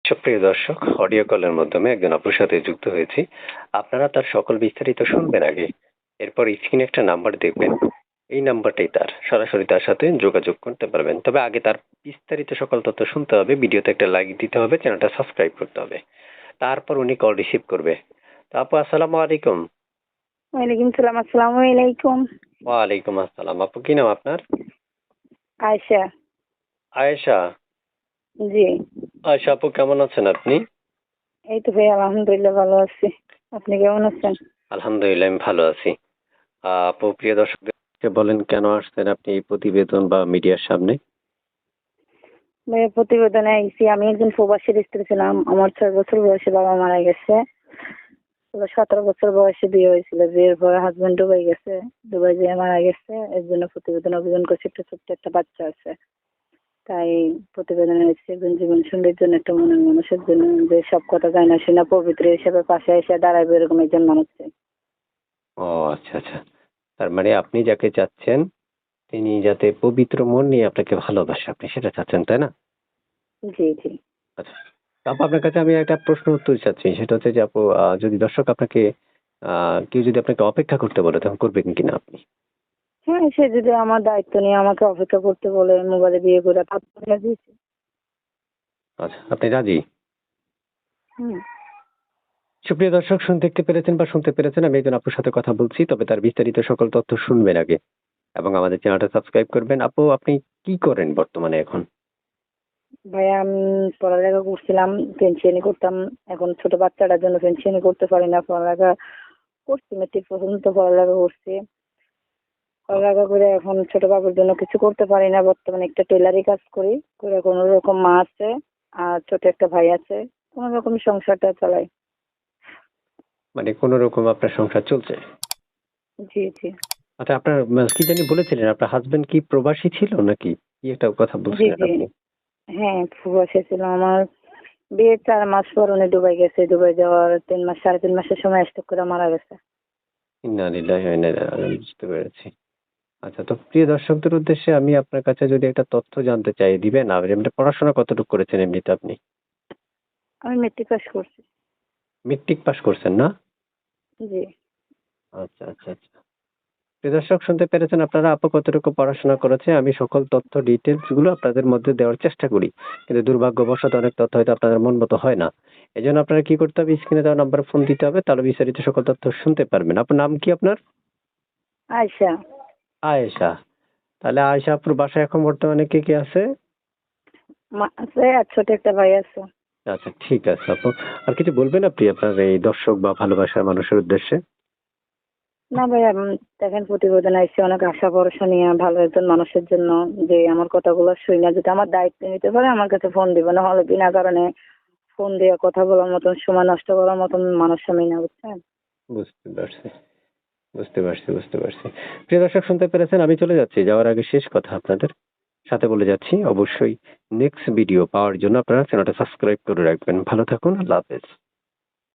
সুপ্রিয় দর্শক, অডিও কলের মাধ্যমে একজন আপুর সাথে যুক্ত হয়েছি। আপনারা তার সকল বিস্তারিত শুনবেন আগে। এরপর স্ক্রিনে একটা নাম্বার দেখবেন। এই নাম্বারটাই তার। সরাসরি তার সাথে যোগাযোগ করতে পারবেন। তবে আগে তার বিস্তারিত সকল তথ্য শুনতে হবে, ভিডিওতে একটা লাইক দিতে হবে, চ্যানেলটা সাবস্ক্রাইব করতে হবে। তারপর উনি কল রিসিভ করবে। তো আপু আসসালামু আলাইকুম। ওয়ালাইকুম সালাম। আসসালামু আলাইকুম। ওয়ালাইকুম আসসালাম। আপু কি নাম আপনার? আয়েশা। আয়েশা। জি। আয়েশা আপু কেমন আছেন আপনি? এই তো ভাই আলহামদুলিল্লাহ ভালো আছি। আপনি কেমন আছেন? আলহামদুলিল্লাহ আমি ভালো আছি। আপু প্রিয় দর্শকদেরকে বলেন কেন আসছেন আপনি এই প্রতিবেদন বা মিডিয়ার সামনে? ভাই প্রতিবেদনে আইছি। আমি একজন প্রবাসী স্ত্রী ছিলাম। আমার 6 বছর বয়সে বাবা মারা গেছে। 17 বছর বয়সে বিয়ে হয়েছিল। বিয়ের পরে হাজবেন্ড দুবাই গেছে। দুবাই যেয়ে মারা গেছে। এর জন্য প্রতিবেদন অভিযান করছে। একটা ছোট্ট একটা বাচ্চা আছে। তাই প্রতিবেদনে এসেছি একজন জীবন সঙ্গীর জন্য, একটা মনের মানুষের জন্য, যে সব কথা জানা শোনা পবিত্র হিসেবে পাশে এসে দাঁড়াবে এরকম একজন মানুষ চাই। ও আচ্ছা, আচ্ছা। তার মানে আপনি যাকে চাচ্ছেন তিনি যাতে পবিত্র মন নিয়ে আপনাকে ভালোবাসে, আপনি সেটা চাচ্ছেন, তাই না? জি, জি। আচ্ছা। তো আপু আপনার কাছে আমি একটা প্রশ্ন উত্তর চাচ্ছি। সেটা হচ্ছে যে আপু যদি দর্শক আপনাকে কেউ যদি আপনাকে অপেক্ষা করতে বলে তখন করবেন কিনা আপনি? হ্যাঁ, সে যদি আমার দায়িত্ব নিয়ে আমাকে অপেক্ষা করতে বলে মোবাইলে বিয়ে করে তারপরে রাজি আছি। আচ্ছা, আপনি রাজি? হুম। সুপ্রিয় দর্শক দেখতে পেরেছেন বা শুনতে পেরেছেন আমি একজন আপুর সাথে কথা বলছি। তবে তার বিস্তারিত সকল তথ্য শুনবেন আগে এবং আমাদের চ্যানেলটা সাবস্ক্রাইব করবেন। আপু আপনি কি করেন বর্তমানে এখন? ভাইয়া আমি পড়ালেখা করছিলাম, পেনশনই করতাম। এখন ছোট বাচ্চাটার জন্য পেনশনই করতে পারি না। পড়ালেখা করছি, মেট্রিক পর্যন্ত পড়ালেখা করছি। পড়ালেখা করে এখন ছোট বাবুর জন্য কিছু করতে পারি না। বর্তমানে একটা টেলারি কাজ করি। করে কোনো রকম মা আছে আর ছোট একটা ভাই আছে। কোনো রকম সংসারটা চালাই। মানে কোন রকম আপনার সংসার চলছে? জি, জি। আচ্ছা, আপনার কি জানি বলেছিলেন আপনার হাসব্যান্ড কি প্রবাসী ছিল নাকি? কি একটা কথা জি, বলছিলেন জি। আপনি? হ্যাঁ, প্রবাসী ছিল। আমার বিয়ের 4 মাস পর উনি দুবাই গেছে। দুবাই যাওয়ার 3 মাস 3.5 মাসের সময় স্ট্রোক করে মারা গেছে। ইন্না লিল্লাহি ওয়া ইন্না ইলাইহি রাজিউন, বুঝতে পেরেছি। আচ্ছা, তো প্রিয় দর্শকদের উদ্দেশ্যে আমি আপনার কাছে যদি একটা তথ্য জানতে চাই, দিবেন? আর এমনি পড়াশোনা কতটুকু করেছেন এমনিতে আপনি? আমি মেট্রিক পাস করছি। মেট্রিক পাস করছেন না? জি। আচ্ছা, আচ্ছা, আচ্ছা। প্রিয় দর্শক শুনতে পেরেছেন আপনারা আপু কতটুকু পড়াশোনা করেছে। আমি সকল তথ্য ডিটেইলস গুলো আপনাদের মধ্যে দেওয়ার চেষ্টা করি। কিন্তু দুর্ভাগ্যবশত অনেক তথ্য হয়তো আপনাদের মন মতো হয় না। এজন্য আপনারা কি করতে হবে? স্ক্রিনে দেওয়া নাম্বারে ফোন দিতে হবে। তাহলে বিস্তারিত সকল তথ্য শুনতে পারবেন। আপনার নাম কি আপনার? আয়েশা। আয়েশা। তাহলে আয়েশা আপুর বাসায় এখন বর্তমানে কে আছে? মা আছে আর ছোট একটা ভাই আছে। আচ্ছা, ঠিক আছে আপু। আর কিছু বলবেন আপনি আপনার এই দর্শক বা ভালোবাসার মানুষের উদ্দেশ্যে? না ভাই, দেখেন প্রতিবেদন আইছে অনেক আশা ভরসা নিয়ে ভালো একজন মানুষের জন্য, যে আমার কথাগুলো শুইনা যদি আমার দায়িত্ব নিতে পারে আমার কাছে ফোন দিবে। না হলে বিনা কারণে ফোন দিয়ে কথা বলার মতন, সময় নষ্ট করার মতন মানুষ আমি না, বুঝছেন? বুঝতে পারছি, বুঝতে পারছি। প্রিয় দর্শক শুনতে পেরেছেন, আমি চলে যাচ্ছি। যাওয়ার আগে শেষ কথা আপনাদের সাথে বলে যাচ্ছি, অবশ্যই নেক্সট ভিডিও পাওয়ার জন্য আপনারা চ্যানেলটা সাবস্ক্রাইব করে রাখবেন। ভালো থাকুন। আল্লাহ হাফেজ।